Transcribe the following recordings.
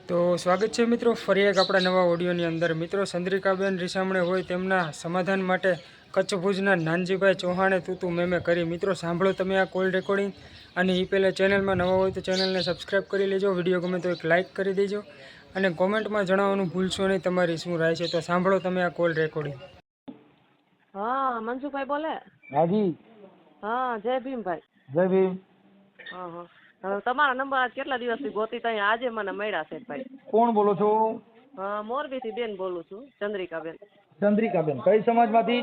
તો સ્વાગત છે મિત્રો ફરી એક આપણા નવા ઓડિયોની અંદર. મિત્રો ચંદ્રિકાબેન રીસામણે હોય તેમના સમાધાન માટે કચ્છ ભુજના નાનજીભાઈ ચૌહાણે તું મેમે કરી. મિત્રો સાંભળો તમે આ કોલ રેકોર્ડિંગ. અને એ પહેલાં ચેનલમાં નવા હોય તો ચેનલને સબસ્ક્રાઈબ કરી લેજો, વિડીયો ગમે તો એક લાઇક કરી દેજો અને કોમેન્ટમાં જણાવવાનું ભૂલશો નહીં તમારી શું રાય છે. તો સાંભળો તમે આ કોલ રેકોર્ડિંગ. હા, મંજુભાઈ બોલે? હાજી. હા, જય ભીમભાઈ. જય ભીમ. હા હા. તમારા નંબર આજ કેટલા દિવસથી ગોતી ત્યાં આજે મને મળ્યા છે ભાઈ. કોણ બોલો છો? મોરબીથી બેન બોલું છું, ચંદ્રિકાબેન. ચંદ્રિકાબેન કઈ સમાજમાંથી?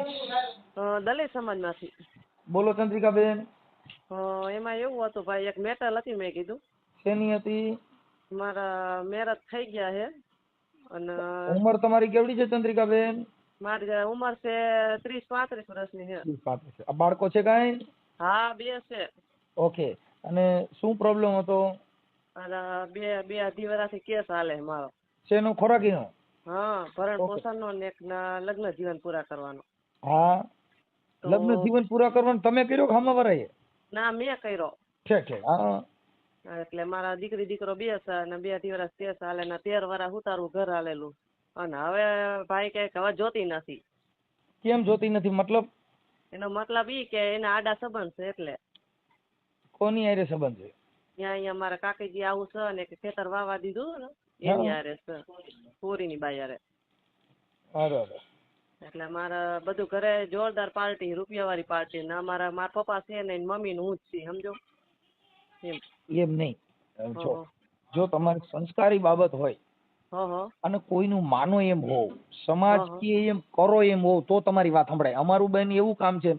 દલિત સમાજમાંથી. બોલો ચંદ્રિકાબેન. એમાં એવું હતું ભાઈ, એક મેટલ હતી, મેં કીધું. શેની હતી? મારા મેરેજ થઈ ગયા છે અને ઉંમર તમારી કેવડી છે ચંદ્રિકાબેન? મારી ઉંમર છે 30-35 વર્ષની છે. 35. આ બાળકો છે કાંઈ? હા, 2 છે. ઓકે. અને શું પ્રોબ્લેમ હતો? અને બે અઢી વર્ષથી કેસ હાલે મારો. શેનો? ખોરાકીનો? હા, ભરણ પોષણનો ને એક લગ્ન જીવન પૂરા કરવાનો. હા, લગ્ન જીવન પૂરા કરવાનું તમે કર્યો કે હામાવાળાએ? ના, મેં કર્યો. ઠીક. હા, એટલે મારા દીકરી દીકરો 2 છે અને 2 વર્ષ કેસ હાલે ને 13 વર્ષ ઉતારું ઘર હાલેલું. અને હવે ભાઈ કે હવે જોતી નથી. કેમ જોતી નથી? મતલબ? એનો મતલબ ઈ કે એના આડા સંબંધ છે એટલે. કોની હારે સંબંધ છે? ત્યાં અહીંયા મારા કાકીજી આવું છે ને કે ખેતર વાવા દીધું ને એની હારે છે, પૂરીની બાઈ હારે. બરાબર. એટલે મારા બધું ઘરે જોરદાર પાર્ટી, રૂપિયાવાળી પાર્ટી ને મારા પપ્પા છે ને મમ્મી નું હું જ છે, સમજો એમ નહીં. જો તમારી સંસ્કારી બાબત હોય અને કોઈનું માનો એમ હોવ, સમાજ કે એમ કરો એમ હોવ તો તમારી વાત સંભળાય. અમારું બેન એવું કામ છે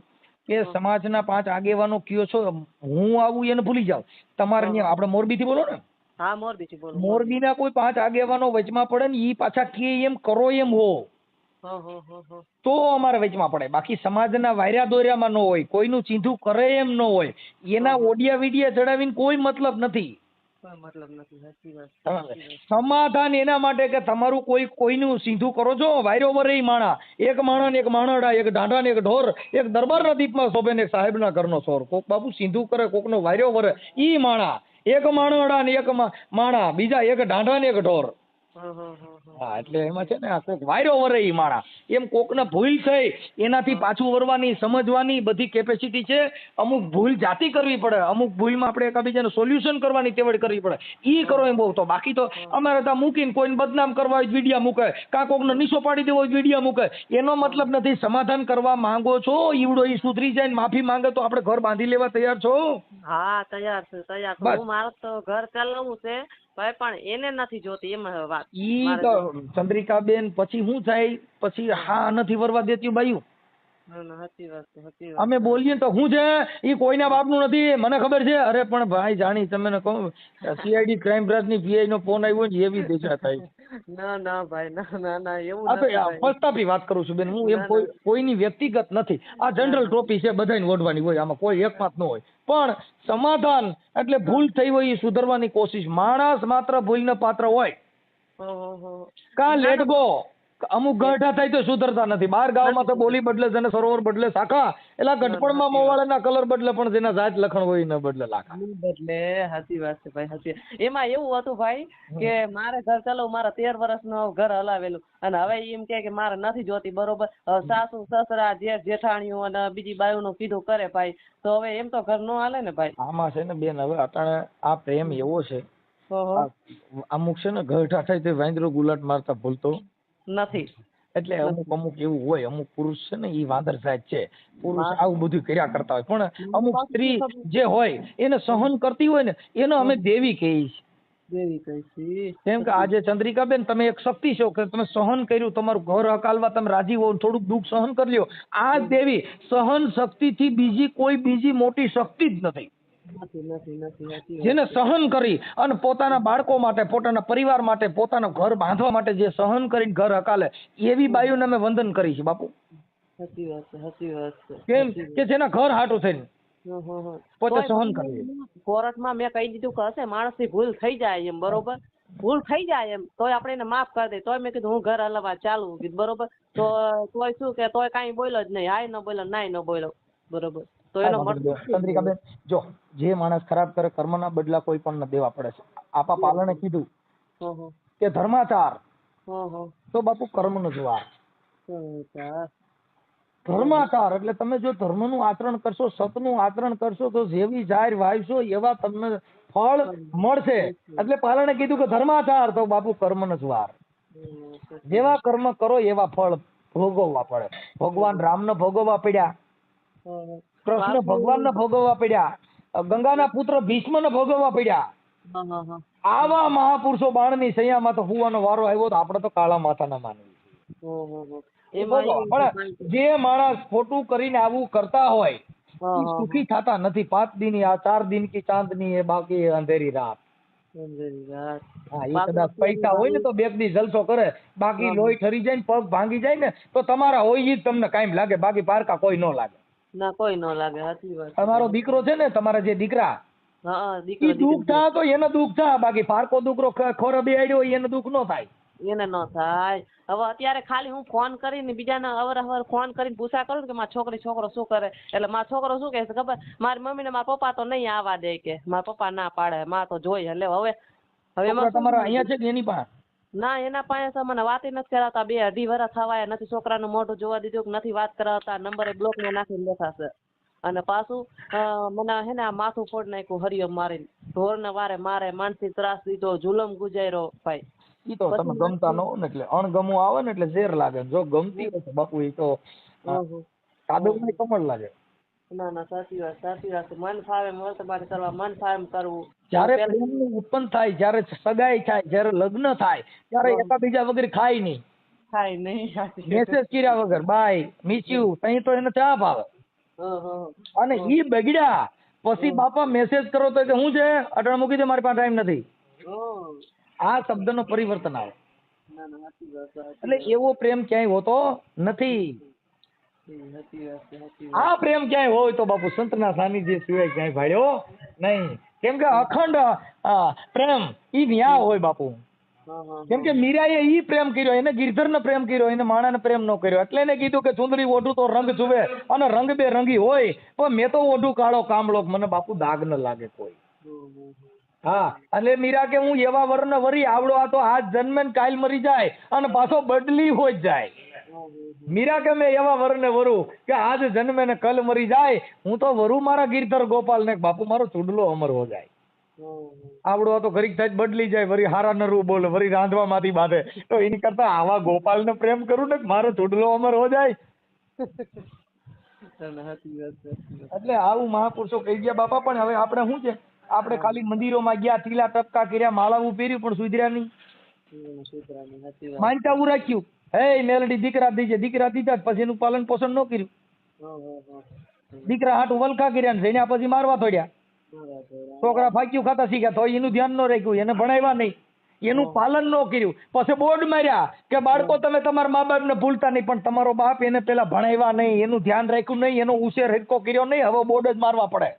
કે સમાજના 5 આગેવાનો કયો છો, હું આવું એને ભૂલી જાવ. તમારે ત્યાં આપણે મોરબી થી બોલો ને? હા, મોરબી થી બોલો. મોરબીના કોઈ 5 આગેવાનો વચમાં પડે ને ઈ પાછા કે એમ કરો એમ હોવ તો અમારે વચમાં પડે. બાકી સમાજના વાયરા દોર્યામાં ન હોય, કોઈનું ચીંધું કરે એમ ન હોય, એના ઓડિયા વિડિયા ચડાવીને કોઈ મતલબ નથી. સમાધાન એના માટે કે તમારું કોઈનું સીધું કરો છો. વાયરો વરે માણા, એક માણા ને એક માણડા, એક ઢાંઢા ને એક ઢોર, એક દરબારના દીપમાં શોભે ને એક સાહેબના ઘરનો સોર. કોક બાપુ સીધું કરે, કોકનો વાયરો વરે, ઈ માણા. એક માણડા ને એક માણા, બીજા એક ઢાંઢા ને એક ઢોર. હા, એટલે એમાં છે ને આ કોક વાયરો વરે ઈ માણા. એમ કોકને ભૂલ થઈ એનાથી પાછું વરવાની, સમજવાની બધી કેપેસિટી છે. અમુક ભૂલ જાતી કરવી પડે, અમુક ભૂલમાં આપણે એકબીજાને સોલ્યુશન કરવાની તેવડ કરવી પડે. ઈ કરો એમ બહુ. તો બાકી તો અમારે ત્યાં મૂકીને કોઈને બદનામ કરવા હોય વિડિયા મૂકે, કાં કોકનો નીચો પાડી દેવો હોય વિડિયા મૂકે. એનો મતલબ નથી. સમાધાન કરવા માંગો છો, ઈવડો ઈ સુધરી જાય ને માફી માંગે તો આપણે ઘર બાંધી લેવા તૈયાર છો? હા, તૈયાર છે, તૈયાર. હું મારું તો ઘર ચલાવવું છે ભાઈ, પણ એને નથી જોતી એમ વાત. ઈ તો ચંદ્રિકાબેન પછી શું થાય? પછી હા નથી વરવા દેતી બાયું. અમે બોલીએ તો શું છે, ઈ કોઈના બાપનું નથી, મને ખબર છે. અરે પણ ભાઈ જાણી તમે કહું, સીઆઈડી ક્રાઇમ બ્રાન્ચ ની પીઆઈ નો ફોન આવ્યો ને એવી દિશા થાય. ના ભાઈ, ના એવું નથી. પસ્તાપી વાત કરું છું બેન હું. એમ કોઈની વ્યક્તિગત નથી. આ જનરલ ટોપી છે, બધાને ઓઢવાની હોય, આમાં કોઈ એકમત ન હોય. પણ સમાધાન એટલે ભૂલ થઈ હોય એ સુધારવાની કોશિશ. માણસ માત્ર ભૂલને પાત્ર હોય. કા લેટ ગો. અમુક ગઢા થાય તો સુધરતા નથી. 12 ગામમાં તો બોલી બદલે જેને સરોવર બદલે શાખા, એટલે ગઢપણમાં મોવાળાના કલર બદલે પણ જેના જાત લખણ હોય ન બદલે લાખા. બદલે. સાચી વાત છે ભાઈ, સાચી. એમાં એવું હતું ભાઈ કે મારે ઘર ચલાવ, મારા 13 વર્ષનું ઘર હલાવેલું અને હવે એમ કે મારે નથી જોતી, બરોબર. સાસુ સસરા જેઠાણીઓ અને બીજી બાયુનું કીધું કરે ભાઈ, તો હવે એમ તો ઘર નો હાલે ને ભાઈ. આમાં છે ને બેન, હવે અટાણે આ પ્રેમ એવો છે, અમુક છે ને ગઢા થાય તો વાંદરો ગુલાટ મારતા ભૂલતો નથી. એટલે અમુક એવું હોય, અમુક પુરુષ છે ને ઈ વાંદર સાહેબ છે. પુરુષ આવું બધું કર્યા કરતા હોય, પણ અમુક સ્ત્રી જે હોય એને સહન કરતી હોય ને એનો અમે દેવી કહીએ છીએ. કેમ કે આજે ચંદ્રિકાબેન તમે એક શક્તિ છો કે તમે સહન કર્યું, તમારું ઘર હકાલવા તમે રાજી હો, થોડુંક દુઃખ સહન કરી લ્યો. આ દેવી સહન શક્તિ થી બીજી મોટી શક્તિ જ નથી. જેને સહન કરી અને પોતાના બાળકો માટે, પોતાના પરિવાર માટે, પોતાનું ઘર બાંધવા માટે જે સહન કરીને ઘર હકાલે, એવી બાયુને અમે વંદન કરી છે બાપુ. સાચી વાત છે. કેમ કે જેના ઘર હાટું થઈને પોતે સહન કરી. કોર્ટમાં મેં કહી દીધું કે હશે માણસની ભૂલ થઈ જાય એમ, બરોબર. ભૂલ થઈ જાય એમ તોય આપણે એને માફ કરી દે. તોય મેં કીધું હું ઘર હલાવવા ચાલુ કીધું, બરોબર. તો તોય શું કે તોય કાંઈ બોલ્યો જ નહીં, હાય ન બોલ્યો, નાય ન બોલ્યો, બરોબર. તો એનો ચંદ્રિકાબેન જો જે માણસ ખરાબ કરે કર્મના બદલા કોઈ પણ ન દેવા પડે છે. આપા પાલને કીધું કે ધર્માચાર, હં. તો બાપુ કર્મનો જ વાર. હં. ધર્માચાર એટલે તમે જો ધર્મનું આચરણ કરશો, સતનું આચરણ કરશો, તો જેવી જાહેર વાવશો એવા તમને ફળ મળશે. એટલે પાલણે કીધું કે ધર્માચાર, તો બાપુ કર્મનો જ વાર. જેવા કર્મ કરો એવા ફળ ભોગવવા પડે. ભગવાન રામને ભોગવવા પડ્યા, કૃષ્ણ ભગવાનને ભોગવવા પડ્યા, ગંગાના પુત્ર ભીષ્મને ભોગવવા પડ્યા. આવા મહાપુરુષો બાણની સૈયામાં તો હુવાનો વારો આવ્યો, તો આપણે તો કાળા માથાના માનવી. પણ જે માણસ ખોટું કરીને આવું કરતા હોય એ સુખી થતા નથી. 5 દિન આ 4 દિન કી ચાંદની એ બાકી અંધેરી રાત. હા, એ કદાચ પૈસા હોય ને તો 2 દી જલસો કરે, બાકી લોહી ઠરી જાય ને પગ ભાંગી જાય ને તો તમારા હોય ઈ જ તમને કાયમ લાગે, બાકી પારકા કોઈ ન લાગે. ના, કોઈ ન લાગે. સાચી વાત. તમારો દીકરો છે ને, તમારા જે દીકરા, ઈ દુઃખ થાય તો એને દુઃખ થાય, બાકી પારકો દીકરો ખોરા બેહાડ્યો હોય એને દુઃખ ન થાય. એને ન થાય. હવે અત્યારે ખાલી હું ફોન કરીને બીજાને અવર ફોન કરીને પૂછા કરું કે મારા છોકરો શું કરે, એટલે મારો છોકરો શું કહે છે ખબર, મારી મમ્મી ને મારા પપ્પા તો નહીં આવવા દે, કે મારા પપ્પા ના પાડે, માં તો જોઈએ. એટલે હવે તમારા અહીંયા છે કે એની પાસે? ના, એના પાસે મને વાત નથી કરાવતા. 2-2.5 વર્ષ થવાય નથી, છોકરાનું મોઢું જોવા દીધું કે નથી વાત કરાવતા, નંબરે બ્લોક માં નાખીને બેઠા છે. અને પાછું મને હે ને માથું ફોડ નાખ્યું હરિયમ મારીને, ઢોર ને વારે મારે, માનસિક ત્રાસ દીધો, જુલમ ગુજાર્યો ભાઈ. ઈ તો તમે ગમતા ન હો ને, એટલે અણગમું આવે ને એટલે ઝેર લાગે. જો ગમતી હોય તો બાપુ ઈ તો કાદવમાં કમળ લાગે. ના, સાચી વાત. મન ફાવે વર્તમાન કરવા, મન ફાવે એમ કરવું. જ્યારે પ્રેમ ઉત્પન્ન થાય, જ્યારે સગાઈ થાય, જ્યારે લગ્ન થાય, ત્યારે એકાબીજા વગર ખાય નહીં. મેસેજ કર્યા વગર બાય મિસ યુ, તઈ તો એને ચા ભાવે. અને ઈ બગડ્યા પછી બાપા મેસેજ કરો તો કે હું છે અટણ મૂકી દે, મારી પાસે ટાઈમ નથી. આ શબ્દનો પરિવર્તન આવે. એટલે એવો પ્રેમ ક્યાંય હોતો નથી. આ પ્રેમ ક્યાંય હોય તો બાપુ સંતના સાનિધ્ય સિવાય ક્યાંય ભાડ્યો નહીં. કેમ કે અખંડ પ્રેમ ઈ ન્યા હોય બાપુ. કેમ કે મીરાએ ઈ પ્રેમ કર્યો, એને ગિરધરને પ્રેમ કર્યો, એને માણાને પ્રેમ ન કર્યો. એટલે એને કીધું કે ચુંદડી ઓઢું તો રંગ જુએ, અને રંગ બે રંગી હોય, પણ મેં તો ઓઢું કાળો કામળો, મને બાપુ દાગ ન લાગે કોઈ. હા, એટલે મીરા કે હું એવા વર ને વરી આવડો, આ તો આજ જન્મે ને કાલ મરી જાય અને પાછો બદલી હોય જ જાય. મીરા કે મેં એવા વર ને વરું કે આજ જન્મે ને કલ મરી જાય, હું તો વરું મારા ગિરધર ગોપાલ ને, બાપુ મારો ચૂડલો અમર હો જાય. આવડો આ તો ઘડીક થાય બદલી જાય, વરી હારા નરવું બોલે, વરી રાંધવા માંથી બાંધે, તો એની કરતા આવા ગોપાલ ને પ્રેમ કરું ને મારો ચૂડલો અમર હો જાય. એટલે આવું મહાપુરુષો કહી ગયા બાપા. પણ હવે આપણે શું છે, આપણે ખાલી મંદિરોમાં ગયા, ટીલા ટપકા કર્યા, માળાવું પહેર્યું, પણ સુધર્યા નહીં. માનતાવું રાખ્યું, હે મેલડી દીકરા દીજે, દીકરા દીધા, પછી એનું પાલન પોષણ ન કર્યું. દીકરા હાટું વલખા કર્યા ને જઈને પછી મારવા થોડ્યા. છોકરા ફાક્યું ખાતા શીખ્યા તો એનું ધ્યાન ન રાખ્યું, એને ભણાવ્યા નહીં, એનું પાલન ન કર્યું. પછી બોર્ડ માર્યા કે બાળકો તમે તમારા મા બાપ ને ભૂલતા નહીં, પણ તમારો બાપ એને પેલા ભણાવ્યા નહીં, એનું ધ્યાન રાખ્યું નહીં, એનો ઉછેર હરકો કર્યો નહીં, હવે બોર્ડ જ મારવા પડે.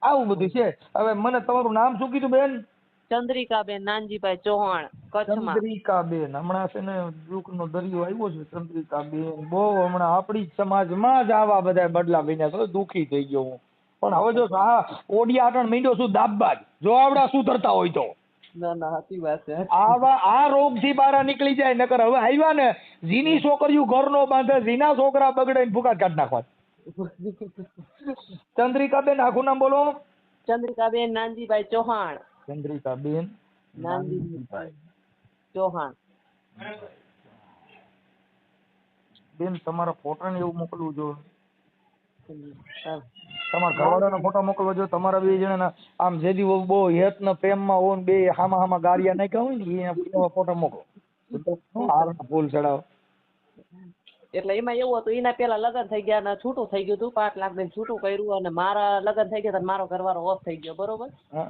આવું બધું છે. હવે મને તમારું નામ શું કીધું બેન? ચંદ્રિકાબેન નાનજીભાઈ ચૌહાણ, કચ્છમાં. ચંદ્રિકાબેન, હમણાં છે ને દુઃખનો દરિયો આવ્યો છે. ચંદ્રિકાબેન બહુ હમણાં આપણી સમાજમાં જ આવા બધા બદલા બન્યા, તો દુઃખી થઈ ગયો હું. પણ હવે જો આ ઓડિયા આટણ મીંડો શું દાબબાજ, જો આવડા સુધરતા હોય તો. ના, સાચી વાત છે. આ રોગ થી બહાર નીકળી જાય. નકર હવે આવ્યા ને જીની છોકરીઓ ઘર નો બાંધે, જીના છોકરા બગડે ને ફૂકા કાઢ નાખવા. ચંદ્રિકાબેન આખું નામ બોલો? ચંદ્રિકાબેન નાનજીભાઈ ચૌહાણ. ચંદ્રિકાબેન નાનજીભાઈ ચૌહાણ. બેન તમારા ફોટા ને એવું મોકલવું જો, તમારા ઘરવાળાનો ફોટો મોકલવો જો. તમારા બે જણા આમ જેદી બહુ હેત ને પ્રેમમાં હોય ને બે હામા ગાળિયા નાખ્યા હોય ને એવા ફોટા મોકલો. ફૂલ ચડાવો. એટલે એમાં એવું હતું, એના પેલા લગ્ન થઈ ગયા ને છૂટું થઈ ગયું હતું, 5 લાખ દઈને છૂટું કર્યું, અને મારા લગ્ન થઈ ગયા મારો ઘરવાળો ઓફ થઈ ગયો, બરોબર.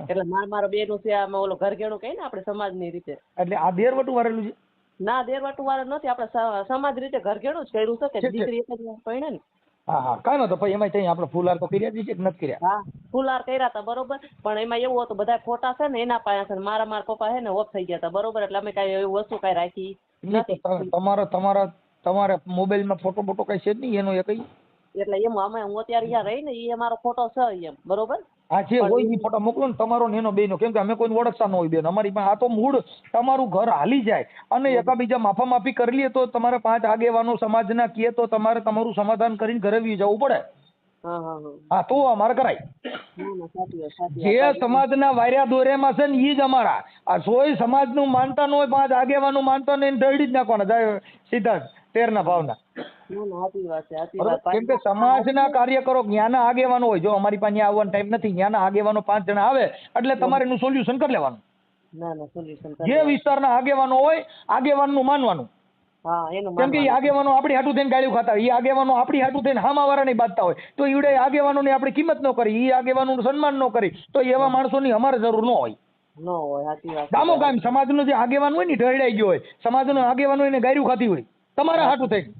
એટલે મારો બેનું છે આમાં ઓલો ઘરઘેણું કઈ ને આપણે સમાજની રીતે. એટલે આ દેરવટું વાળેલું છે? ના, દેરવટું વાળું નથી, આપણે સમાજ રીતે ઘરઘેણું જ કર્યું છે, કે દીકરી એક જ પરણે ને. હા, કાંઈ નતો ભાઈ, એમાં આપણે ફૂલાર તો કર્યા જ છે કે નથી કર્યા? હા, ફૂલાર કર્યા હતા, બરોબર. પણ એમાં એવું હતું, બધા ફોટા છે ને એના પાસે, મારા પપ્પા છે ને ઓફ થઈ ગયા હતા, બરોબર. એટલે અમે કઈ એવી વસ્તુ કઈ રાખી નથી. તમારે મોબાઈલમાં ફોટો બોટો કઈ છે જ નહીં એનો? એ કઈ એટલે એમ અમે હું અત્યારે અહીંયા રહી ને એ અમારો ફોટો છે એમ, બરોબર. આ જે હોય એ ફોટા મોકલો ને તમારો ને એનો બેનો, કેમ કે અમે કોઈને ઓળખતા ન હોય બેન અમારી પાસે. આ તો મૂળ તમારું ઘર હાલી જાય અને એકાબીજા માફામાફી કરી લઈએ તો તમારે 5 આગેવાનો સમાજના કહે તો તમારે તમારું સમાધાન કરીને ઘરે વી જવું પડે. હા તો અમારે કરાય. જે સમાજના વાર્યા દોર્યામાં છે ને એ જ અમારા. આ સોય સમાજનું માનતા ન હોય, 5 આગેવાનું માનતા ને ઢળી જ નાખવાના જાય સીધા જ તેરના ભાવના. કેમ કે સમાજના કાર્યકરો જ્ઞાના આગેવાનો હોય. જો અમારી પાસે આવવાનો ટાઈમ નથી, જ્ઞાના આગેવાનો 5 જણા આવે એટલે તમારે એનું સોલ્યુશન કરી લેવાનું. જે વિસ્તારના આગેવાનો હોય આગેવાનનું માનવાનું. કેમ કે એ આગેવાનો આપણી હાટું થઈને ગાળ્યું ખાતા હોય, એ આગેવાનો આપણી હાટું થઈને હામાવાળા નહીં બાંધતા હોય, તો ઈવડે આગેવાનોની આપણે કિંમત ન કરી, એ આગેવાનોનું સન્માન ન કરી, તો એવા માણસોની અમારે જરૂર ન હોય. ગામો ગામ સમાજનો જે આગેવાન હોય ને ઢળાઈ ગયો હોય, સમાજનો આગેવાન હોય ને ગાળ્યું ખાતી હોય તમારા હાટું થઈને,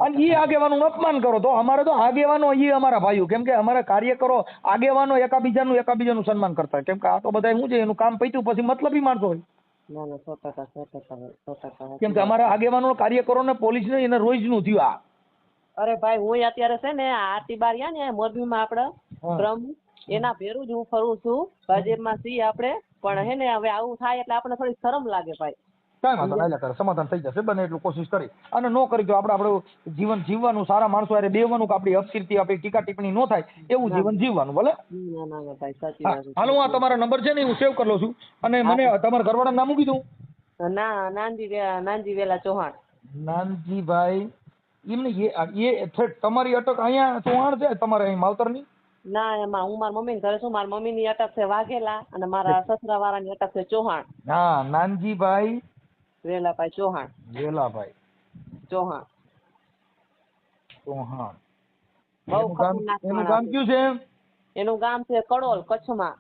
અને એ આગેવાનું અપમાન કરો તો અમારે તો આગેવાનો એ અમારા ભાઈઓ. કેમ કે અમારા કાર્યકરો આગેવાનો એકાબીજાનું સન્માન કરતા હોય. કેમ કે આ તો બધા શું છે, એનું કામ પત્યું પછી મતલબી માણસો હોય. કેમ કે અમારા આગેવાનો કાર્યકરો ને પોલીસ ને એને રોજ નું થયું. આ અરે ભાઈ હું અત્યારે છે ને આરતી બારિયા ને મોરબીમાં આપડે પ્રમુખ એના ભેરું જ હું ફરું છું. ભાજપમાં છીએ આપણે, પણ હે ને હવે આવું થાય એટલે આપણને થોડી શરમ લાગે ભાઈ. કાંઈ વાંધો નહીં, કરે સમાધાન થઈ જશે. બને એટલું કોશિશ કરી અને ન કરી તો આપણું જીવન જીવવાનું, સારા માણસો હારે બેવાનું, કે આપણી અપકીર્તિ આપણી ટીકા ટિપ્પણી ન થાય એવું જીવન જીવવાનું. ભલે હાલો, આ તમારા નંબર છે ને હું સેવ કરી લઉં છું. અને મને તમારા ઘરવાળા નામ મૂકી દઉં. નાનજી વેલા ચૌહાણ. નાનજીભાઈ એમને એ તમારી અટક અહીંયા ચૌહાણ છે તમારે અહીં માવતરની? ના, એમાં હું મારા મમ્મી ઘરે છું. મારા મમ્મી ની અટક છે વાઘેલા અને મારા સસરા વાળા ની અટક છે ચૌહાણ. હા, નાનજીભાઈ વેલાભાઈ ચૌહાણ. વેલાભાઈ ચૌહાણ. ચૌહાણ. બહુ ખતરનાક. એનું ગામ કયું છે? એનું ગામ છે કડોલ, કચ્છમાં.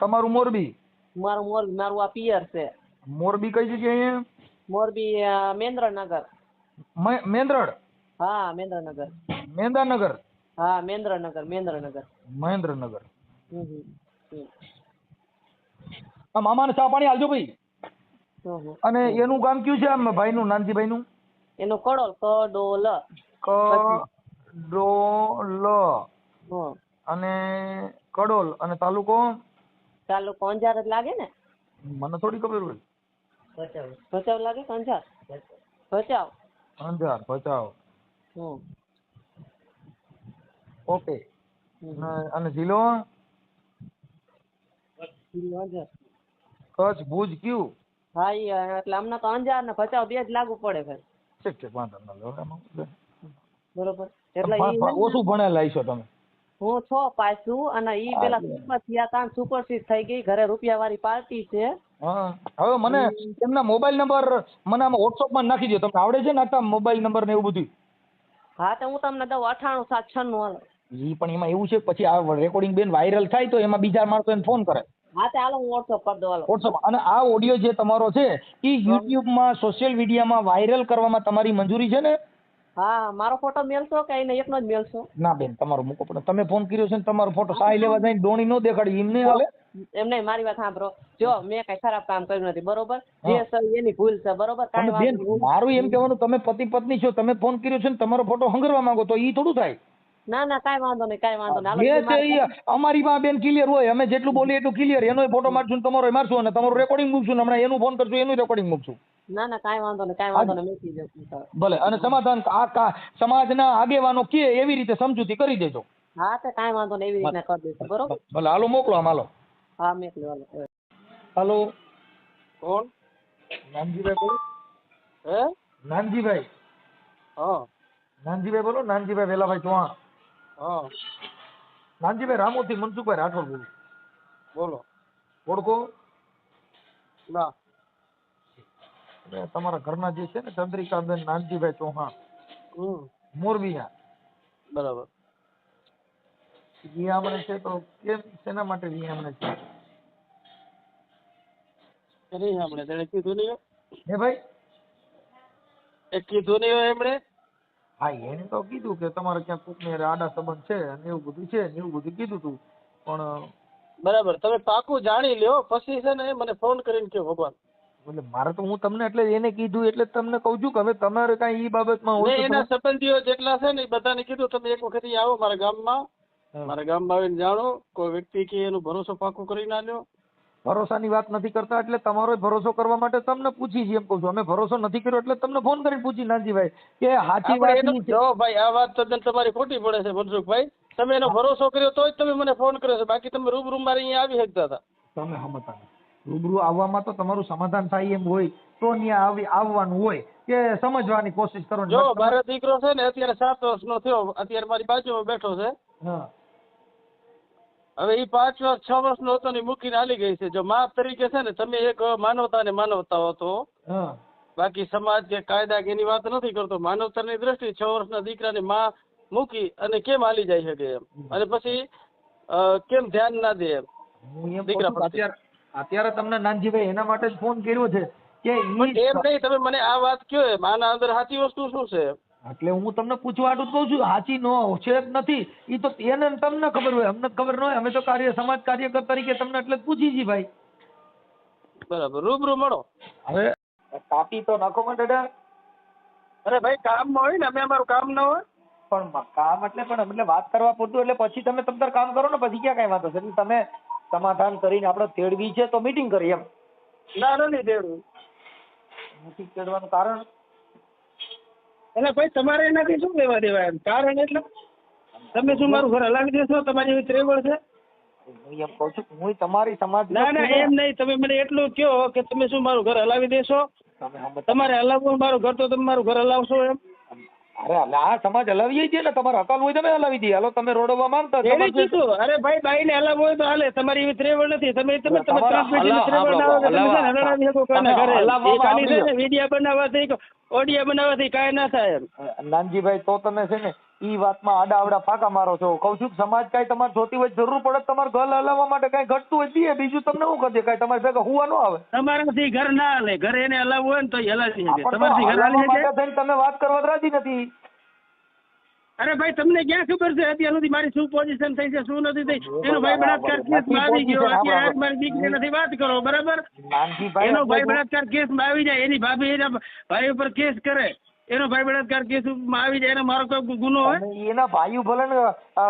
તમારું મોરબી? મારું મોરબી, મારું આ પિયર છે. મોરબી કઈ જગ્યાએ? મોરબી મેંદ્રનગર. મેંદ્રડ? હા, મેંદ્રનગર. મેંદાનગર? હા, મેંદ્રનગર. મહેન્દ્રનગર. આ મામાને ચા પાણી આલજો ભાઈ. અને એનું ગામ કયું છે આમ ભાઈ નું, નાનજીભાઈ નું? એનું કડોલ. કડોલ. અને કડોલ. અને તાલુકો? તાલુકો અંજાર જ લાગે ને? મને થોડી ખબર હોય. ભચાઉ લાગે કે અંજાર? ભચાઉ. અંજાર, ભચાઉ. ઓકે. અને જિલ્લો? કચ્છ, ભુજ કયું? હા, એટલે અમને તો અંજાર ને ભચાઉ બે જ લાગુ પડે છે. ઠીક છે, વાંધો ન. બરોબર. એટલે ઓછું ભણેલા છો તમે? હું 6 પાસ છું અને ઈ પેલા સુપર થયા તા, સુપરસીટ થઈ ગઈ. ઘરે રૂપિયા વાળી પાર્ટી છે. હા, હવે મને એમના મોબાઈલ નંબર મને આમાં WhatsApp માં નાખી દો. તમને આવડે છે ને આ મોબાઈલ નંબર ને એવું બધું? હા, તો હું તમને દઉં 98 796 હાલો. ઈ પણ એમાં એવું છે પછી આ રેકોર્ડિંગ બેન વાયરલ થાય તો એમાં બીજા માણસો એને ફોન કરે. હા, તો હાલો હું WhatsApp કરી દઉં હાલો. WhatsApp. અને આ ઓડિયો જે તમારો છે એ YouTube માં, સોશિયલ મીડિયામાં વાયરલ કરવામાં તમારી મંજૂરી છે ને? હા, મારો ફોટો મેલશો કે એને એકનો જ મેલશો? ના બેન, તમારો મૂકો પડે. તમે ફોન કર્યો છે ને તમારો ફોટો સાઈ લેવા જઈને ડોણી નો દેખાડી એમને હાલે? એમ નહીં, મારી વાત સાંભળો. જો મેં કઈ ખરાબ કામ કર્યું નથી, બરોબર? જે સહી એની ભૂલ છે, બરોબર? કાંઈ બેન, વાંધો નહીં. મારું એમ કહેવાનું તમે પતિ પત્ની છો, તમે ફોન કર્યો છે ને તમારો ફોટો હંગરવા માંગો તો ઈ થોડું થાય. ના, કાંઈ વાંધો નહીં, કાંઈ વાંધો નહીં. જે છે ઈ અમારી પાસે બેન ક્લિયર હોય. અમે જેટલું બોલીએ એટલું ક્લિયર. એનો ફોટો મારશું ને તમારો મારશું અને તમારું રેકોર્ડિંગ મૂકશું ને હમણાં એનું ફોન કરશું, એનું રેકોર્ડિંગ મૂકશું. ના, કાંઈ વાંધો નહીં, કાંઈ વાંધો નહીં. મૂકી દઉં. ભલે. અને સમાધાન આ સમાજના આગેવાનો કે એવી રીતે સમજૂતી કરી દેજો. હા, તો કાંઈ વાંધો નહીં, એવી રીતના કરી દઈશું, બરોબર? ભલે, હાલો મોકલો આમ. હાલો. હા, મોકલો હાલો. હાલો, કોણ? નાનજીભાઈ બોલો. હે? નાનજીભાઈ? હા. નાનજીભાઈ બોલો. નાનજીભાઈ વેલાભાઈ ચૌહાણ. હા. નાનજીભાઈ રામોથી મનસુખભાઈ રાઠોડ બોલું. બોલો. ઓળખો? ના. તમારા ઘરના જે છે ને ચંદ્રિકાબેન નાનજીભાઈ ચૌહાણ, મોરબીના. બરાબર. વિયામણે છે તો કેમ, શેના માટે વિયામણે છે? નહીં સાંભળે, તેને કીધું નહીં. હે ભાઈ? એ કીધું નહીં હોય એમણે? હા, એને તો કીધું કે તમારે ક્યાંક કોકને આડા સંબંધ છે અને એવું બધું છે ને એવું બધું કીધું તું. પણ બરાબર, તમે પાકું જાણી લ્યો પછી છે ને મને ફોન કરીને કહો ભગવાન. એટલે મારે તો હું તમને એટલે એને કીધું એટલે તમને કહું છું કે હવે તમારે કઈ ઈ બાબતમાં હોય તો એના સંબંધીઓ જેટલા છે ને એ બધાને કીધું તમે એક વખત આવો મારા ગામમાં મારા ગામમાં આવીને જાણો કોઈ વ્યક્તિ કે એનો ભરોસો પાકો કરી ના લ્યો. ભરોસાની વાત નથી કરતા એટલે તમારો ભરોસો કરવા માટે તમને પૂછી છીએ એમ કહું છું. અમે ભરોસો નથી કર્યો એટલે તમને ફોન કરીને પૂછી નાનજીભાઈ કે સાચી આપણે વાત એનો ઈ છે. જો ભાઈ આ વાત તદ્દન તમારી ખોટી પડે છે મનસુખભાઈ. તમે એનો ભરોસો કર્યો તો જ તમે મને ફોન કર્યો છે, બાકી તમે રૂબરૂ મારે અહીંયા આવી શકતા હતા. તમે સમજતા નથી. રૂબરૂ આવવામાં તો તમારું સમાધાન થાય એમ હોય તો ત્યાં આવવાનું હોય કે સમજવાની કોશિશ કરો. જો મારો દીકરો છે ને અત્યારે 7 વર્ષનો થયો, અત્યારે મારી બાજુમાં બેઠો છે. હા હવે એ 5 વર્ષ 6 વર્ષનો હતો ને મૂકીને હાલી ગઈ છે. જો માપ તરીકે છે ને તમે એક માનવતા હતો, હા બાકી સમાજ કે કાયદા કે એની વાત નથી કરતો. માનવતાની દ્રષ્ટિએ 6 વર્ષના દીકરાની માં મૂકી અને કેમ હાલી જાય શકે એમ, અને પછી કેમ ધ્યાન ના દે એમ હું એમ દીકરા કહું છું, અત્યારે તમને નાનજીભાઈ એના માટે જ ફોન કર્યો છે કે એમ નહીં. તમે મને આ વાત કયો એમ, આના અંદર સાચી વસ્તુ શું છે? એટલે હું તમને પૂછવા આટલું જ કહું છું. સાચી નો છે જ નથી એ તો એને તમને ખબર હોય, અમને ખબર ન હોય. અમે તો સમાજ કાર્યકર તરીકે તમને એટલે જ પૂછી છીએ ભાઈ. બરાબર, રૂબરૂ મળો. હવે કાપી તો નાખો માં દાદા. અરે ભાઈ કામમાં હોય ને, અમે અમારું કામ ના હોય. પણ કામ એટલે વાત કરવા પૂરતું, એટલે પછી તમે તમતાર કામ કરો ને, પછી ક્યાં કઈ વાંધો છે. એટલે તમે સમાધાન કરીને આપણે તેડવી છે તો મીટિંગ કરી એમ. ના નથી તેડવું. નથી તેડવાનું કારણ એટલે ભાઈ તમારે એનાથી શું લેવા દેવા એમ? કારણ એટલે તમે શું મારું ઘર હલાવી દેશો? તમારી એવી ત્રેવડ છે? હું એમ કહું છું હું તમારી સમાજ ના એમ નહીં. તમે મને એટલું કહો કે તમે શું મારું ઘર હલાવી દેશો? તમારે હલાવવું મારું ઘર તો તમે મારું ઘર હલાવશો એમ? અરે આ સમાજ હલાવીએ છીએ ને, તમારે હકાલ હોય તમે હલાવી દઈએ. હાલો તમે રોડવા માંગતા એને કીધું. અરે ભાઈ બાઈ ને હલાવવું હોય તો હાલે, તમારી એવી ત્રેવડ નથી. તમે ત્રેવડ ના હોય તમે હલાવી શકો કોના ઘરે? એ ખાલી છે ને વિડિયા બનાવવાથી ઓડિયા બનાવવાથી કાંઈ ના થાય એમ. નાનજીભાઈ તો તમે છે ને ઈ વાતમાં આડા આવડા ફાંકા મારો છો. કઉ છું સમાજ કાંઈ તમારે જોતી હોય જરૂર પડે તમારે ઘર હલાવવા માટે કાંઈ ઘટતું હોય દે, બીજું તમને શું કરી દે? કાંઈ તમારે ભેગા હુવા ન આવે. તમારાથી ઘર ના હાલે. ઘર એને હલાવવું હોય ને તો હલાવી શકે. તમારાથી ઘર હાલી શકે? તમે વાત કરવા રાજી નથી. અરે ભાઈ તમને ક્યાં ખબર છે અત્યાર સુધી મારી શું પોઝિશન થઈ છે શું નથી થઈ? એનો ભાઈ બળાત્કાર કેસમાં આવી ગયો. અત્યારે મારી દીકરી નથી વાત કરો બરાબર. એનો ભાઈ બળાત્કાર કેસમાં આવી જાય, એની ભાભી એના ભાઈ ઉપર કેસ કરે, એનો ભાઈ બળાત્કાર કેસમાં આવી જાય, એને મારો કોઈ ગુનો હોય? એના ભાઈઓ ભલે ને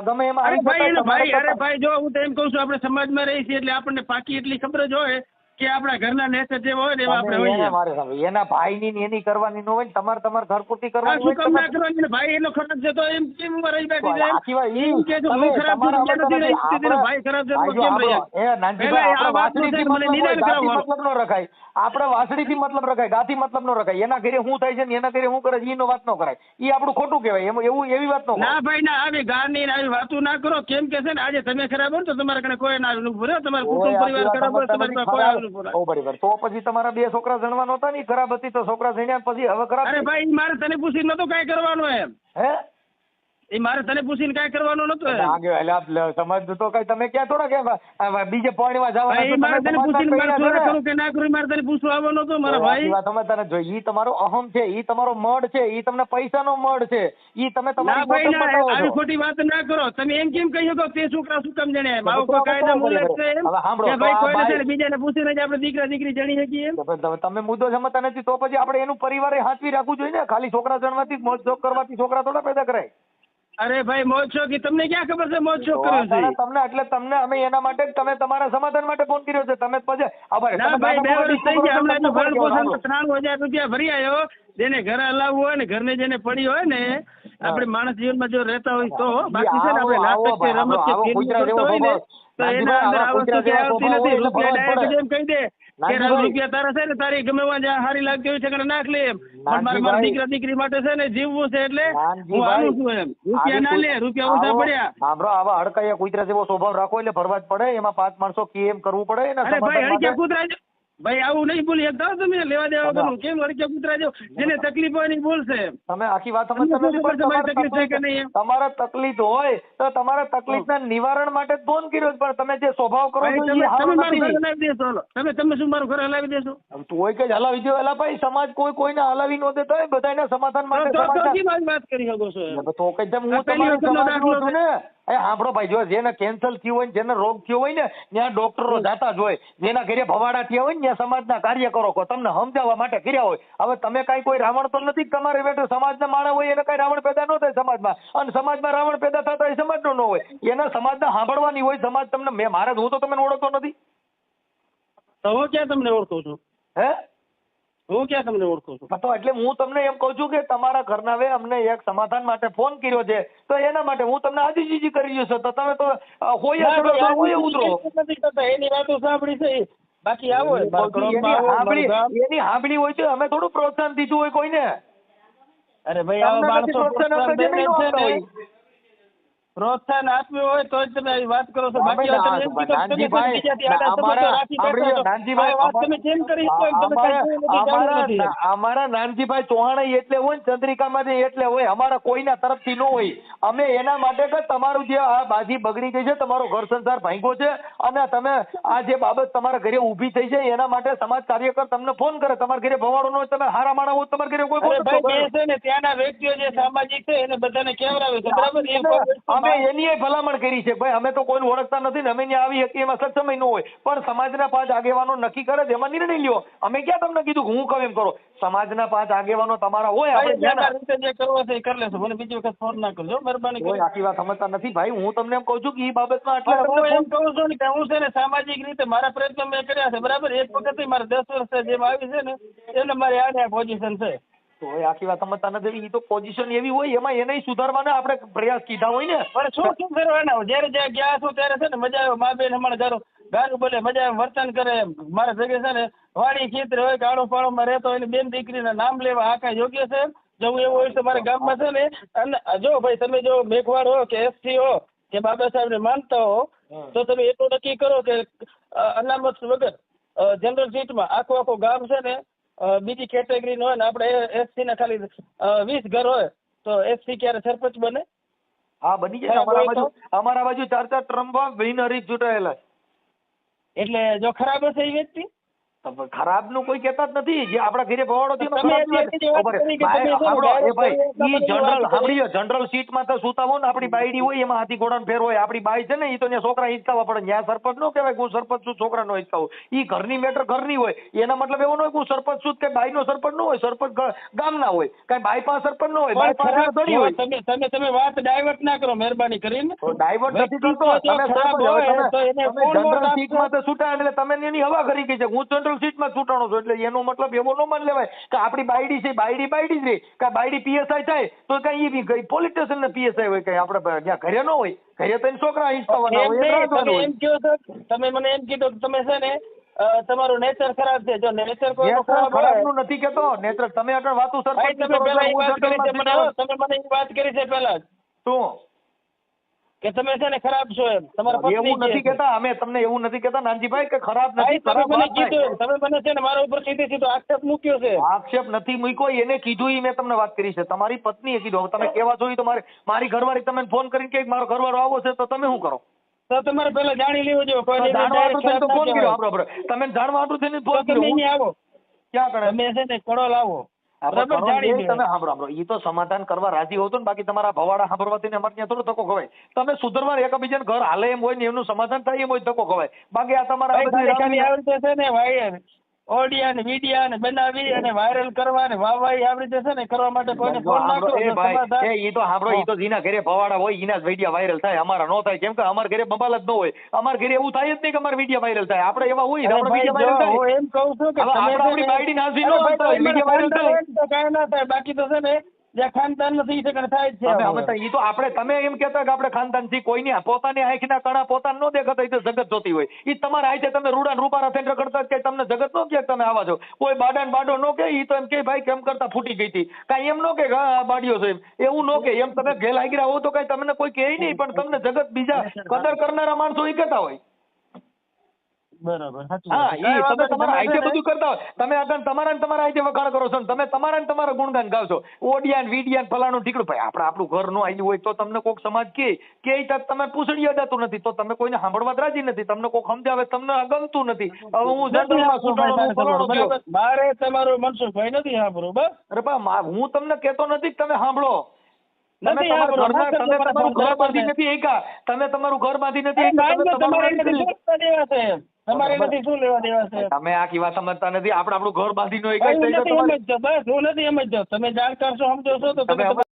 ગમે એમાં અરે ભાઈ એનો ભાઈ, અરે ભાઈ જો હું તો એમ કઉ છું આપણે સમાજમાં રહી છીએ એટલે આપણને પાકી એટલી ખબર જ હોય કે આપણા ઘરના નેચર જેવા હોય ને એવા આપણે હોઈએ. એના ભાઈ ની એની કરવાની ન હોય ને, તમારે ઘર પૂરતી કરવાની શું કામ ના કરવાની? ભાઈ એનો ખરાબ છે તો એમ કેમ રહી બેઠી છે? એમ કે જો હું ખરાબ છું નથી રહી શકતી, ભાઈ ખરાબ છે તો કેમ રહ્યા? પહેલા આ વાતનું છે મને નિદાન કરાવવાનું. મતલબ નો રખાય. આપણે વાસળીથી મતલબ રખાય, ગાથી મતલબ નો રખાય. એના ઘરે શું થાય છે ને એના ઘરે શું કરે છે એનો વાત ન કરાય. એ આપણું ખોટું કહેવાય. એવું એવી વાત ના ભાઈ ના, આવી ગારની આવી વાતો ના કરો. કેમ કે છે ને આજે તમે ખરાબ હોય તો તમારા કને કોઈ ના આવીને ઉભું રહે. તમારા કુટુંબ પરિવાર ખરાબ હોય તમારી પાસે કોઈ આવીને ઉભું રહે. બરાબર. તો પછી તમારા 2 છોકરા જણવાના હતા ને, ખરાબ હતી તો છોકરા જણ્યા પછી હવે ખરાબ. અરે ભાઈ મારે તને પૂછીને નતું કાંઈ કરવાનું એમ. હે એ મારે તને પૂછીને કાંઈ કરવાનું નતું એમ. સમજ તો કઈ તમે ક્યાં થોડા કે બીજે પાણીમાં જવા. મારે તને પૂછીને મારે ચોરા કરું કે ના કરું મારે તને પૂછવા આવવાનું હતું મારા ભાઈ. તમે તને જો ઈ તમારો અહમ છે, ઈ તમારો મડ છે, ઈ તમને પૈસાનો મડ છે, ઈ તમે ના ભાઈ ના, આવી ખોટી વાત ના કરો. તમે એમ કેમ કહી શકો તે છોકરા શું કામ જણે? આવો કોઈ કાયદા મુલક છે એમ કે ભાઈ કોઈને છે ને બીજાને પૂછીને જ આપણે દીકરા દીકરી જણી શકીએ એમ? તમે મુદ્દો સમજતા નથી તો પછી આપણે એનું પરિવારે હાંચવી રાખવું જોઈએ ને. ખાલી છોકરા જણવાથી મોજ શોખ કરવાથી છોકરા થોડા પેદા કરાય. અરે ભાઈ મોજ શોખ તમને ક્યાં ખબર છે મોજ શોખ કર્યો છે? તમને એટલે તમને અમે એના માટે જ તમે તમારા સમાધાન માટે ફોન કર્યો છે. તમે પછી ના ભાઈ 2 વર્ષ થઈ ગયા. હમણાં તો ભરણ પોષણ 93,000 રૂપિયા ભરી આવ્યો. જેને ઘર હલાવવું હોય ને, ઘરને જેને પડી હોય ને, આપણે માણસ જીવનમાં જો રહેતા હોય તો. બાકી છે ને આપણે નાટક કે રમત કે ફિલ્મ કરતો હોય ને તો એના અંદર આ વસ્તુ કે આવતી નથી. રૂપિયા ડાયરેક્ટ એમ કહી દે કે રૂપિયા તારા છે ને તારી ગમે જ્યાં સારી લાગતી હોય છે કે નાખ લે એમ. પણ મારા દીકરા દીકરી માટે છે ને જીવવું છે એટલે હું આવું છું એમ. રૂપિયા ના લે, રૂપિયા ઓછા પડ્યા. સાંભળો, આવા હડકાયા કૂતરા જેવો સ્વભાવ રાખો એટલે ફરવા જ પડે. એમાં 5 માણસો કેમ કરવું પડે એના. અરે ભાઈ હડક્યા કૂતરા ભાઈ આવું નહીં બોલી શકતા તમે. લેવા દેવા કરું કેમ હડક્યા કૂતરા જેવો? જેને તકલીફ હોય ની બોલશે. તમે આખી વાત સમજતા નથી. તકલીફ છે કે નહીં? તમારા તકલીફ હોય તો તમારા તકલીફના નિવારણ માટે જ ફોન કર્યો. પણ તમે જે સ્વભાવ કરો છો તમે મારું ઘર હલાવી દેશો. તમે શું મારું ઘર હલાવી દેશો? તોય કે હલાવી દો. એલા ભાઈ સમાજ કોઈને હલાવી ન દેતો હોય. બધાના સમાધાન માટે વાત કરી શકો છો. તો કઈ હું તમારો સમાજ છું ને. એ સાંભળો ભાઈ, જો જેને કેન્સર થયું હોય ને જેને રોગ થયો હોય ને ત્યાં ડોક્ટરો જાતા જ હોય, જેના ઘરે ભવાડા થયા હોય ને ત્યાં સમાજના કાર્યકરો તમને સમજાવવા માટે કર્યા હોય. હવે તમે કાંઈ કોઈ રાવણ તો નથી કે તમારે બેઠો સમાજના માણસ હોય એને કઈ રાવણ પેદા ન થાય સમાજમાં, અને સમાજમાં રાવણ પેદા થતા એ સમાજનો ન હોય, એના સમાજના સાંભળવાની હોય. સમાજ તમને મારે હું તો તમને ઓળખતો નથી. તો હું ક્યાં તમને ઓળખું છું? હે હું ક્યાં તમને ઓળખું છું? તો એટલે હું તમને એમ કહું છું કે તમારા ઘરના વે અમને એક સમાધાન માટે ફોન કર્યો છે, તો એના માટે હું તમને આજીજી કરી રહ્યો છું. તો તમે તો હોય ઉતરો નથી કરતા, એની વાતો સાંભળી છે. બાકી આવો એની સાંભળી હોય તો અમે થોડું પ્રોત્સાહન દીધું હોય કોઈને. અરે ભાઈ આવા માણસો પ્રોત્સાહન આપ્યું હોય તો જ તમે આવી વાત કરો છો. બાકી અમારા નાનજીભાઈ ચૌહાણ એટલે હોય ને ચંદ્રિકામાં એટલે હોય, અમારા કોઈના તરફથી ન હોય. અમે એના માટે કે તમારું જે આ બાજી બગડી ગઈ છે, તમારો ઘર સંસાર ભાંગ્યો છે, અને તમે આ જે બાબત તમારા ઘરે ઊભી થઈ છે એના માટે સમાજ કાર્યકર તમને ફોન કરે. તમારા ઘરે ભવાડો ન હોય, તમે હારા માણા હોય, તમારા ઘરે કોઈ છે ને ત્યાંના વ્યક્તિઓ જે સામાજિક છે એને બધાને કેવડાવે છે, બરાબર. અમે એની ભલામણ કરી છે ભાઈ, અમે તો કોઈને ઓળખતા નથી ને અમે ત્યાં આવી શકીએ એમાં સક્ષમ ન હોય, પણ સમાજના 5 આગેવાનો નક્કી કરે એમાં નિર્ણય લ્યો. અમે ક્યાં તમને કીધું કે હું કહું એમ કરો? સમાજના 5 આગેવાનો તમારા હોય, આપણે જે કરવો છે એ કરી લેશું. મને બીજી વખત ફોન ના કરજો, મહેરબાની કરી. આખી વાત સમજતા નથી ભાઈ. હું તમને એમ કહું છું કે એ બાબતમાં હું એમ કહું છું ને હું છે ને સામાજિક રીતે મારા પ્રયત્નો મેં કર્યા છે, બરાબર. એક વખત મારે 10 વર્ષ જેમ આવી છે ને એટલે મારી આ પોઝિશન છે. તો આખી વાત સમજતા નથી. એ તો પોઝિશન એવી હોય, એમાં એને સુધારવાના આપણે પ્રયાસ કીધા હોય ને. પણ શું કરવાના? જયારે જ્યાં ગયા છો ત્યારે છે ને મજા આવે. મા બેન હમણાં ગારું બોલે, મજા આવે, વર્તન કરે. મારા ભેગે છે ને વાડી ખેતર હોય, કાળો પાળોમાં રહેતો હોય, બેન દીકરીના નામ લેવા આ કાંઈ યોગ્ય છે? જો એવું હોય તો મારા ગામમાં છે ને, અને જો ભાઈ તમે જો મેઘવાડ હો કે એસટી હો કે બાબા સાહેબને માનતા હો તો તમે એટલું નક્કી કરો કે અનામત વગર જનરલ સીટમાં આખું ગામ છે ને બીજી કેટેગરી નો હોય ને આપણે એસસી ના ખાલી 20 ઘર હોય તો એસસી ક્યારે સરપંચ બને? હા, બની જાય. અમારા બાજુ 4 ટ્રમ્પ બિનહરીફ ચૂંટાયેલા. એટલે જો ખરાબ હશે એ વ્યક્તિ ખરાબ નું કોઈ કહેતા જ નથી. જે આપણા ઘરે ભવાડો જનરલ સીટમાં તો સુતાવો ને, આપણી બાયડી હોય એમાં હાથી ઘોડાનો ફેર હોય. આપણી બાઈ છે ને એ તો ત્યાં છોકરા હિંચકાવા પડે. ત્યાં સરપંચ નો કહેવાય હું સરપંચ છું છોકરા નો હિંચકાવું. એ ઘરની મેટર ઘરની હોય. એના મતલબ એવો ન હોય હું સરપંચ છું કે બાઈ નો સરપંચ નો હોય. સરપંચ ગામના હોય, કઈ બાઈ પાસે સરપંચ નો હોય, બાઈ પાસે થોડી હોય. તમે વાત ડાયવર્ટ ના કરો મહેરબાની કરીને. ડાયવર્ટ નથી કરતો. તમે જનરલ સીટમાં તો છૂટા એટલે તમે એની હવા કરી ગઈ છે. હું જનરલ સીટમાં છૂટાણો છું એટલે એનો મતલબ એવો ન માન લેવાય કે આપણી બાયડી છે બાયડી જ રહી. કે બાયડી પીએસઆઈ થાય તો કઈ એ પોલીસ સ્ટેશન ને પીએસઆઈ હોય, કઈ આપણે ત્યાં ઘરે ન હોય. ઘરે તો છોકરા હિંચકાવાના હોય. તમે મને એમ કીધું તમે છે ને તમારું નેચર ખરાબ છે. જો નેચર ખરાબ નું નથી કેતો. નેચર તમે આગળ વાતો સર તમે મને એ વાત કરી છે પેલા જ શું કે તમે છે ને ખરાબ છો એમ. તમારા એવું નથી કેતા. અમે તમને એવું નથી કેતા નાનજીભાઈ કે ખરાબ નથી. તમે મને છે ને મારા ઉપર સીધો આક્ષેપ મૂક્યો છે. આક્ષેપ નથી મૂક્યો, એને કીધું મેં તમને વાત કરી છે. તમારી પત્નીએ કીધું. તમે કેવા જોઈએ તો મારી ઘરવાળી તમે ફોન કરીને કે મારો ઘરવાળો આવો છે તો તમે શું કરો? તો તમારે પેલા જાણી લેવું જોઈએ. ફોન કર્યો તમે જાણવા હતું તેને ફોન કર્યો. આવો ક્યાં કરે તમે છે ને કડોલ આવો. તમે સાંભળો એ તો સમાધાન કરવા રાજી હોતો ને. બાકી તમારા ભવાડા સાંભળવાથી અમારે ત્યાં થોડો ધક્કો ખવાય. તમે સુધરવા એકબીજાને ઘર હાલે એમ હોય ને એમનું સમાધાન થાય એમ હોય ધક્કો ખવાય. બાકી આ તમારા છે ને વાયર ઓડિયા ને વિડિયા ને બનાવી અને વાયરલ કરવા ને વાહવાઈ આવી રીતે છે ને કરવા માટે કોઈને ફોન ના કરો. એ તો સાંભળો, એ તો જેના ઘરે ભવાડા હોય એના જ વિડિયા વાયરલ થાય. અમારા નો થાય. કેમ કે અમારા ઘરે બબાલ જ ન હોય. અમારા ઘરે એવું થાય જ નહીં કે અમારા વિડિયા વાયરલ થાય. આપણે એવા હોય આપણે વિડિયા વાયરલ થાય. એમ કહું છું કે આપણી બાયડી નાસી નો વિડિયા વાયરલ થાય તો કાંઈ ના થાય. બાકી તો છે ને જ્યાં ખાનદાન નથી છે થાય છે. એ તો આપણે તમે એમ કહેતા કે આપણે ખાનદાન થી કોઈની પોતાની આંખના કણા પોતાને ન દેખાતા એ તો જગત જોતી હોય. એ તમારા આંખે તમે રૂડા રૂપારા થઈને રખડતા કે તમને જગત નો કે તમે આવા છો. કોઈ બાડા ને બાડો નો કે એ તો એમ કે ભાઈ કેમ કરતા ફૂટી ગઈ હતી. કાંઈ એમ નો કે બાડીઓ છે એવું નો કે. એમ તમે ઘેર લાગી રહ્યા હો તો કઈ તમને કોઈ કહે નહીં, પણ તમને જગત બીજા કદર કરનારા માણસો એ કહેતા હોય. બરાબર. હા, તમે તમારા આઈતે બધું કરતા હોય. તમે આગળ તમારા આઈતે વખાણ કરો છો ને તમે તમારા ગુણગાન ગાવ છો. ઓડિયા વિડિયા ફલાણું ઠીકડું. ભાઈ આપણું ઘર નો આવ્યું હોય તો તમને કોઈક સમાજ કે તમે પૂછડી અડાતું નથી તો તમે કોઈને સાંભળવા રાજી નથી. તમને કોઈક સમજાવે તમને ગમતું નથી. હવે હું જનરલમાં મારે તમારું મનસુખભાઈ નથી સાંભળવું. બસ અરે બા હું તમને કહેતો નથી તમે સાંભળો. તમે નથી તમારા આપણો. ઘરના તમે તમારું ઘર બાંધી નથી એકા તમે તમારું ઘર બાંધી નથી એકા તમે તમારું તમારે નથી એનાથી કર્યું. શું લેવા દેવા છે? તમારે એનાથી શું લેવા દેવા છે? તમે આખી વાત સમજતા નથી આપણે આપણું ઘર બાંધીનો હું એકા નથી સમજતો, બસ હું નથી સમજતો. તમે જાણકાર છો, સમજો છો તો તમે તમે